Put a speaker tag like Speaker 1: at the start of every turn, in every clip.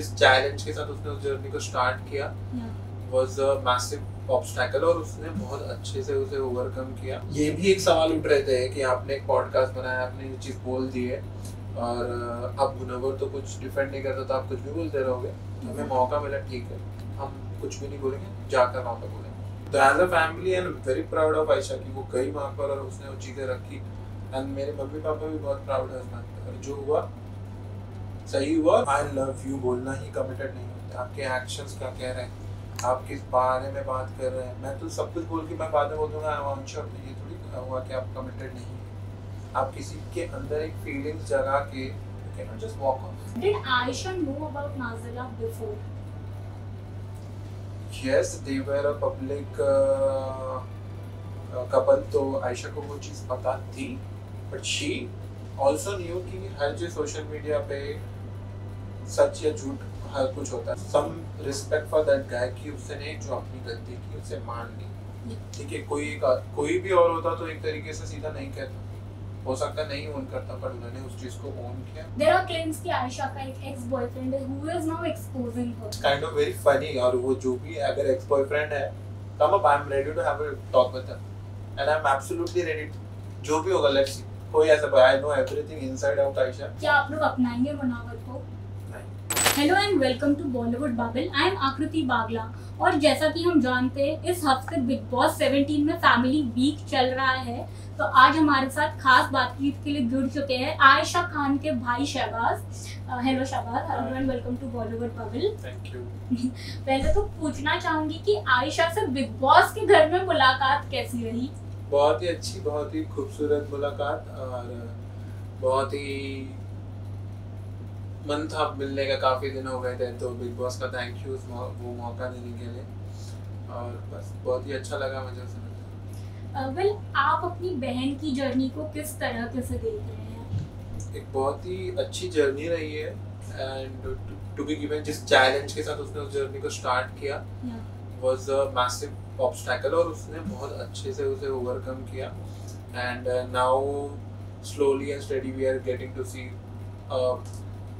Speaker 1: जिस चैलेंज के साथ उसने उस जर्नी को स्टार्ट किया वाज अ मैसिव ऑब्स्टैकल और उसने बहुत अच्छे से उसे ओवरकम किया। ये भी एक सवाल उठ रहे थे कि आपने एक पॉडकास्ट बनाया, आपने ये चीज़ बोल दी है और अब मुनव्वर तो कुछ डिफेंड नहीं करता, तो आप कुछ भी बोलते रहोगे। हमें मौका मिला, ठीक है, हम कुछ भी नहीं बोलेंगे, जाकर वहाँ पे बोलेंगे। तो as a family I am very proud of Ayesha कि वो गई वहाँ पर और उसने वो चीज़ें रखी। एंड मेरे मम्मी पापा भी बहुत प्राउड है उस बात पर। और जो हुआ सही हुआ। आई लव यू बोलना ही कमिटेड नहीं होता। आपके एक्शंस क्या कह रहे हैं, आप किस बारे में बात कर रहे हैं। मैं तो सब कुछ बोल के मैं बाद में बोल दूंगा आई वांट यू, ये थोड़ी हुआ कि आप कमिटेड नहीं है। आप किसी के अंदर एक फीलिंग्स जगा के you can not just walk of.
Speaker 2: Did Aisha know about Nazila before?
Speaker 1: Yes, they were a public couple, तो आयशा को वो चीज़ पता थी, बट शी ऑल्सो न्यू कि हर जो सोशल मीडिया पे सच या झूठ हर कुछ होता है। Some respect for that guy कि उसने जो अपनी गलती की उसे मान ली। ठीक है, कोई भी और होता तो एक तरीके से सीधा नहीं कहता, हो सकता नहीं ओन करता, पर उन्होंने उस चीज को ओन किया।
Speaker 2: There are claims कि आयशा का एक एक्स बॉयफ्रेंड है who is now exposing her.
Speaker 1: Kind of very funny। और वो जो भी अगर एक्स बॉयफ्रेंड है, come up, I'm ready to have a talk with him and I'm absolutely ready to, जो भी होगा let's see। कोई ऐसा I know everything inside out Ayesha.
Speaker 2: क्या आप लोग अपनाएंगे मुनावर को? Hello and welcome to Bollywood Bubble. I am Aakriti Bagla और जैसा कि हम जानते हैं इस हफ्ते बिग बॉस 17 में फैमिली वीक चल रहा है, तो आज हमारे साथ खास बातचीत के लिए जुड़ चुके हैं आयशा खान के भाई Shahbaz. Hello Shahbaz, hello and welcome to Bollywood Bubble.
Speaker 1: Thank you.
Speaker 2: पहले तो पूछना चाहूंगी कि आयशा से बिग बॉस के घर में मुलाकात कैसी रही?
Speaker 1: बहुत ही अच्छी, बहुत ही खूबसूरत मुलाकात और बहुत ही मन था मिलने का। काफ़ी दिन हो गए थे, तो बिग बॉस का थैंक यू वो मौका देने के लिए, और बस बहुत ही अच्छा लगा मुझे उसे मिलकर।
Speaker 2: वेल, आप अपनी बहन की जर्नी को किस तरह से देख रहे हैं?
Speaker 1: एक बहुत ही अच्छी जर्नी रही है एंड टू बी गिवन जिस चैलेंज के साथ उसने उस जर्नी को स्टार्ट किया वाज अ मैसिव ऑब्स्टैकल और उसने बहुत अच्छे से उसे ओवरकम किया। And now slowly and steady we are getting to see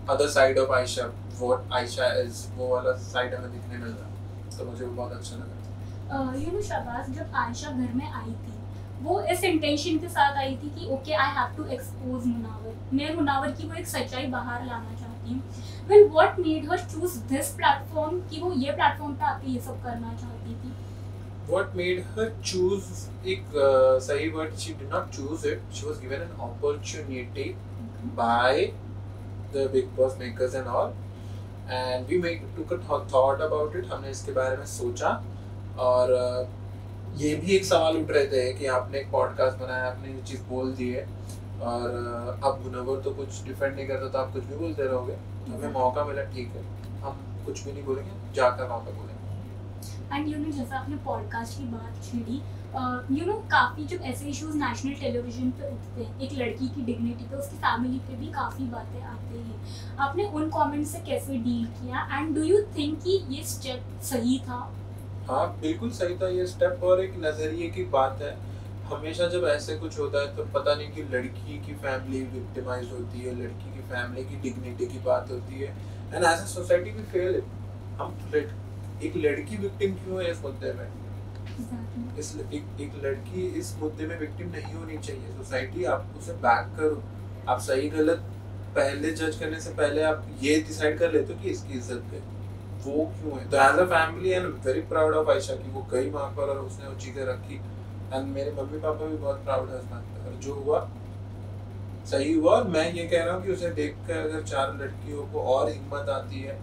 Speaker 1: other side of Ayesha, what Ayesha is, वो वाला साइड हमें दिखने मिल रहा, तो मुझे वो बहुत अच्छा लगा।
Speaker 2: यू नो शहबाज, जब आयशा घर में आई थी वो इस इंटेंशन के साथ आई थी कि okay I have to expose Munawar, मैं मुनावर की वो एक सच्चाई बाहर लाना चाहती हूँ। Well, what made her choose this platform कि वो ये प्लेटफॉर्म पे आके ये सब करना चाहती थी?
Speaker 1: What made her choose एक सही word, she did not choose it, she was given an opportunity by the Big Boss makers and all, and we took a thought about it। हमने इसके बारे में सोचा और ये भी एक सवाल उठ रहे थे कि आपने एक पॉडकास्ट बनाया, आपने ये चीज़ बोल दी है और अब मुनव्वर तो कुछ डिफेंड नहीं करता, तो आप कुछ भी बोलते रहोगे। हमें मौका मिला, ठीक है, हम कुछ भी नहीं बोलेंगे, जाकर वहाँ पे बोलेंगे।
Speaker 2: एंड यू नो, जैसा आपने पॉडकास्ट की बात छेड़ी, यू नो काफ़ी जब ऐसे इश्यूज नेशनल टेलीविजन पे उठते हैं, एक लड़की की डिग्निटी पे, उसकी फैमिली पे भी काफ़ी बातें आती हैं, आपने उन कमेंट्स से कैसे डील किया एंड डू यू थिंक कि ये स्टेप सही था?
Speaker 1: हाँ, बिल्कुल सही था ये स्टेप, और एक नज़रिए की बात है। हमेशा जब ऐसे कुछ होता है तो पता नहीं कि लड़की की फैमिली विक्टिमाइज होती है, लड़की की फैमिली की डिग्निटी की बात होती है, and as a society we fail it. हम एक लड़की विक्टिम क्यों है इस मुद्दे में? एक लड़की इस मुद्दे में विक्टिम नहीं होनी चाहिए। सोसाइटी आप उसे बैक करो, आप सही गलत पहले जज करने से पहले आप ये डिसाइड कर लेते हो कि इसकी इज्जत पे वो क्यों है। तो as a family I am very proud of Ayesha कि वो गई वहाँ पर और उसने वो चीज़ें रखी, एंड मेरे मम्मी पापा भी बहुत प्राउड है उस बात पर। और जो हुआ सही हुआ, और मैं ये कह रहा हूँ कि उसे देख कर अगर 4 लड़कियों को और हिम्मत आती है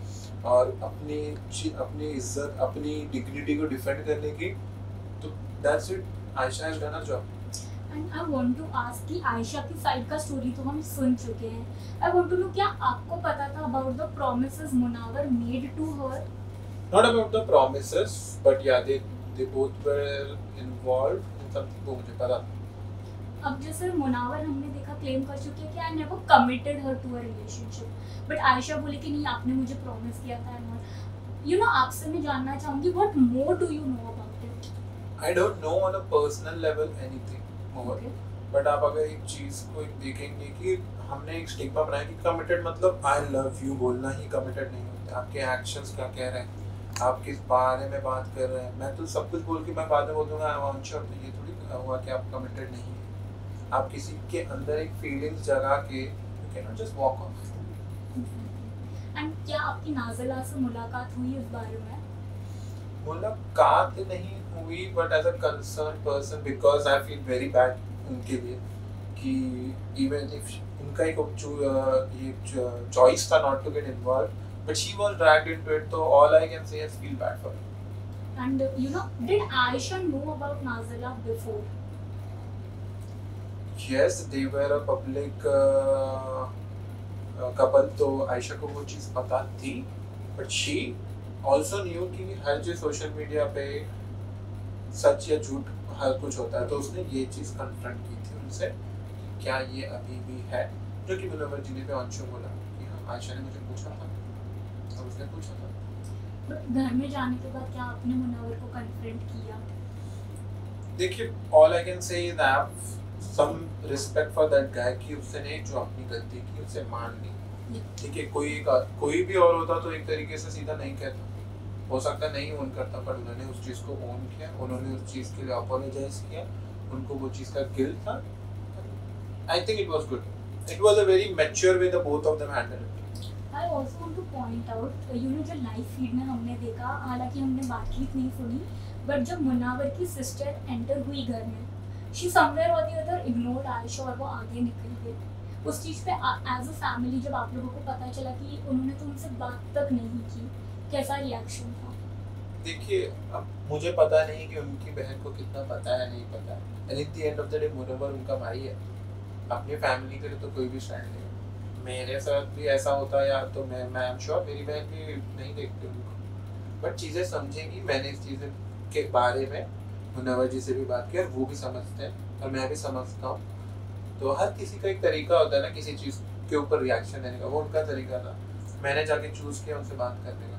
Speaker 1: और अपनी इज्जत, अपनी डिग्निटी को डिफेंड करने की, तो that's it, Ayesha has done her job.
Speaker 2: And I want to ask कि आयशा की साइड का स्टोरी तो हम सुन चुके हैं, आई वांट टू नो क्या आपको पता था about the promises Munawar made to her?
Speaker 1: Not about the promises, but yeah they both were involved in something, वो मुझे पता।
Speaker 2: अब जैसे मुनावर हमने देखा क्लेम कर चुकी है कि I never committed her to a relationship, but Ayesha बोले कि नहीं आपने मुझे प्रॉमिस किया था। यू नो, आपसे मैं जानना चाहूंगी what more do you know about it?
Speaker 1: I don't know on a personal level anything more, but आप अगर एक चीज को देखेंगे कि हमने एक स्टिग्मा बनाया कि कमिटेड मतलब आई लव यू बोलना ही कमिटेड नहीं होता। आपके एक्शंस क्या कह रहे हैं, आप किस बारे में बात कर रहे हैं। मैं तो सब कुछ बोल के मैं बाद में बोल दूंगा आई एम श्योर, ये थोड़ी हुआ कि आप कमिटेड नहीं है। आप किसी के अंदर एक फीलिंग्स जगा के you can not just walk of.
Speaker 2: And क्या आपकी नाज़िला से मुलाकात हुई इस बारे में?
Speaker 1: मुलाकात नहीं हुई, but as a concern person because I feel very bad उनके लिए कि इवन इफ उनका एक चॉइस था not to get involve, but she was dragged into it, तो all I can say is feel bad for her.
Speaker 2: And you know, did Ayesha know about Nazila before?
Speaker 1: Yes, they were a public couple, तो आयशा को वो चीज़ पता थी, but she also new कि हर जो social media पे सच या झूठ हर कुछ होता है, तो उसने ये चीज़ कन्फ्रंट की थी उनसे, क्या ये अभी भी है, जो कि मुनव्वर जी ने पे अंशु बोला कि हाँ आयशा ने मुझे पूछा था और उसने पूछा था।
Speaker 2: बट घर में जाने के बाद क्या आपने मुनव्वर को कन्फ्रंट किया?
Speaker 1: देखिए, all I can say is have some respect for that guy कि उसने जो अपनी गलती की उसे मान ली। ठीक है, कोई भी और होता तो एक तरीके से सीधा नहीं कहता, हो सकता नहीं ओन करता, पर उन्होंने उस चीज़ को ओन किया, उन्होंने उस चीज़ के लिए अपोलोजाइज किया, उनको वो चीज़ का गिल्ट था। I think it was good, it was a very mature way the both of them handle it.
Speaker 2: I also want two point out, you know, जो लाइव फीड में हमने देखा, हालांकि हमने बातचीत नहीं सुनी, बट जब मुनव्वर की सिस्टर एंटर हुई घर में, शी समवेयर और द अदर इग्नोर्ड आयशा और वो आगे निकल गई। उस चीज़ पे एज अ फैमिली जब आप लोगों को पता चला कि उन्होंने तो उनसे बात तक नहीं की, कैसा रिएक्शन था?
Speaker 1: देखिए, अब मुझे पता नहीं कि उनकी बहन को कितना पता है नहीं पता है, and at the end of the day Munawar उनका भाई है, अपनी फैमिली के लिए तो कोई भी स्टैंड नहीं है। मेरे साथ भी ऐसा होता है यार, तो मैं आई एम श्योर मेरी बहन भी नहीं देखती उनको, बट चीज़ें समझेंगी। मैंने इस चीज़ के बारे में मुनव्वर जी से भी बात की और वो भी समझते हैं और मैं भी समझता हूँ। तो हर किसी का एक तरीका होता है ना किसी चीज़ के ऊपर रिएक्शन देने का, वो उनका तरीका था, मैंने जाके चूज़ किया उनसे बात करने का।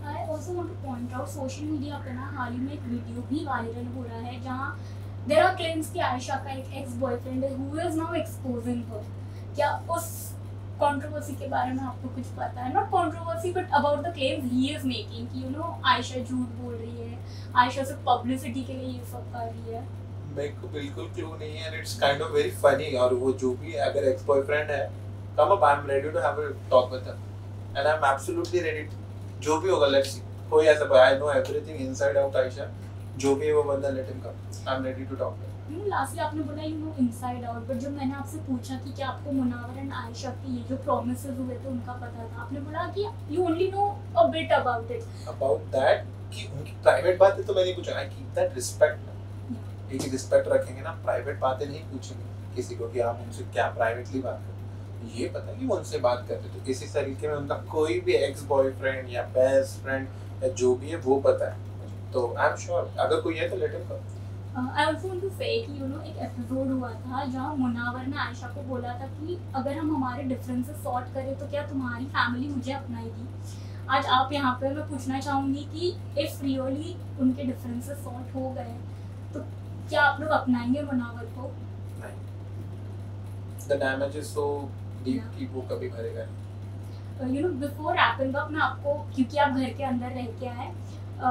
Speaker 2: आई also want two point out, social media पे ना हाल ही में एक वीडियो भी वायरल हो रहा है जहाँ देयर आर क्लेम्स कि आयशा का एक एक्स बॉयफ्रेंड है हु इज नाउ एक्सपोजिंग हर। क्या उस कंट्रोवर्सी के बारे में आपको कुछ पता है? Not controversy but about the claims he is making कि यू नो आयशा झूठ बोल रही है, आयशा सिर्फ पब्लिसिटी के लिए ये सब कर रही है।
Speaker 1: मेरे को बिल्कुल क्लू नहीं है, and it's kind of very funny. और वो जो भी अगर एक्स बॉयफ्रेंड है, come up, I am ready to have a talk with him and I am absolutely ready, जो भी होगा लेट्स सी। कोई ऐसा, I know everything inside out Ayesha, जो भी है वो बंदा let him come, I am ready to talk.
Speaker 2: You know, lastly आपने बोला you know inside out, but जब मैंने आपसे पूछा कि क्या आपको मुनव्वर एंड आयशा के ये जो प्रॉमिसेस हुए थे उनका पता था, आपने बोला कि you only know a bit about it.
Speaker 1: About that कि उनकी प्राइवेट बातें तो मैंने नहीं पूछा, आई कीप दैट रिस्पेक्ट। एक रिस्पेक्ट रखेंगे ना, प्राइवेट बातें नहीं पूछेंगे किसी को कि आप उनसे क्या प्राइवेटली बात करते, ये पता है कि वो उनसे बात करते, तो इसी तरीके में उनका कोई भी एक्स बॉयफ्रेंड या बेस्ट फ्रेंड या जो भी है वो पता है, तो आई एम श्योर अगर कोई है तो let him come.
Speaker 2: I also want to say कि यू नो एक एपिसोड हुआ था जहाँ मुनव्वर ने आयशा को बोला था कि अगर हम हमारे डिफरेंसेस सॉर्ट करें तो क्या तुम्हारी फैमिली मुझे अपनाएगी। आज आप यहाँ पे मैं पूछना चाहूँगी कि इफ रियली उनके डिफरेंसेस सॉर्ट हो गए तो क्या आप लोग अपनाएंगे मुनव्वर को?
Speaker 1: नहीं, the damage is so deep कि वो कभी भरेगा नहीं।
Speaker 2: You know, before wrapping up मैं आपको, क्योंकि आप घर के अंदर रह के आए,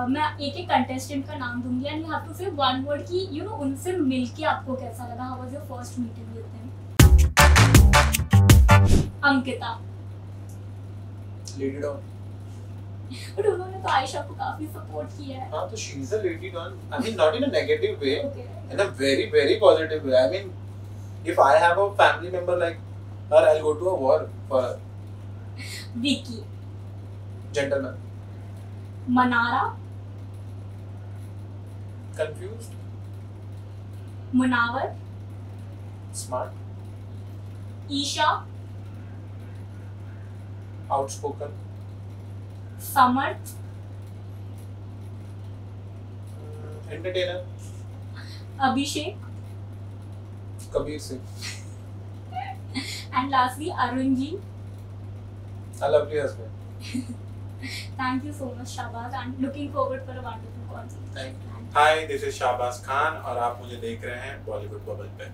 Speaker 2: मैं एक एक कंटेस्टेंट का नाम दूंगी and you have to say one word कि यू नो उनसे मिलके आपको कैसा लगा, how was your first meeting with them? Ankita.
Speaker 1: Lady don.
Speaker 2: But उन्होंने तो आयशा को काफी सपोर्ट किया है।
Speaker 1: हाँ, तो she is a lady don, I mean not in a negative way,
Speaker 2: Okay.
Speaker 1: in a very very positive way. I mean, if I have a family member like her, I'll go to a war for her.
Speaker 2: Vicky.
Speaker 1: Gentleman.
Speaker 2: Mannara.
Speaker 1: Confused.
Speaker 2: Munawar.
Speaker 1: Smart.
Speaker 2: Isha.
Speaker 1: Outspoken.
Speaker 2: Samarth.
Speaker 1: Entertainer.
Speaker 2: Abhishek.
Speaker 1: Kabir Singh.
Speaker 2: And lastly Arun ji.
Speaker 1: A lovely husband.
Speaker 2: Thank you so much Shahbaz and looking forward for a wonderful concert.
Speaker 1: Thank you.
Speaker 3: Hi, this is Shahbaz Khan और आप मुझे देख रहे हैं Bollywood bubble पे।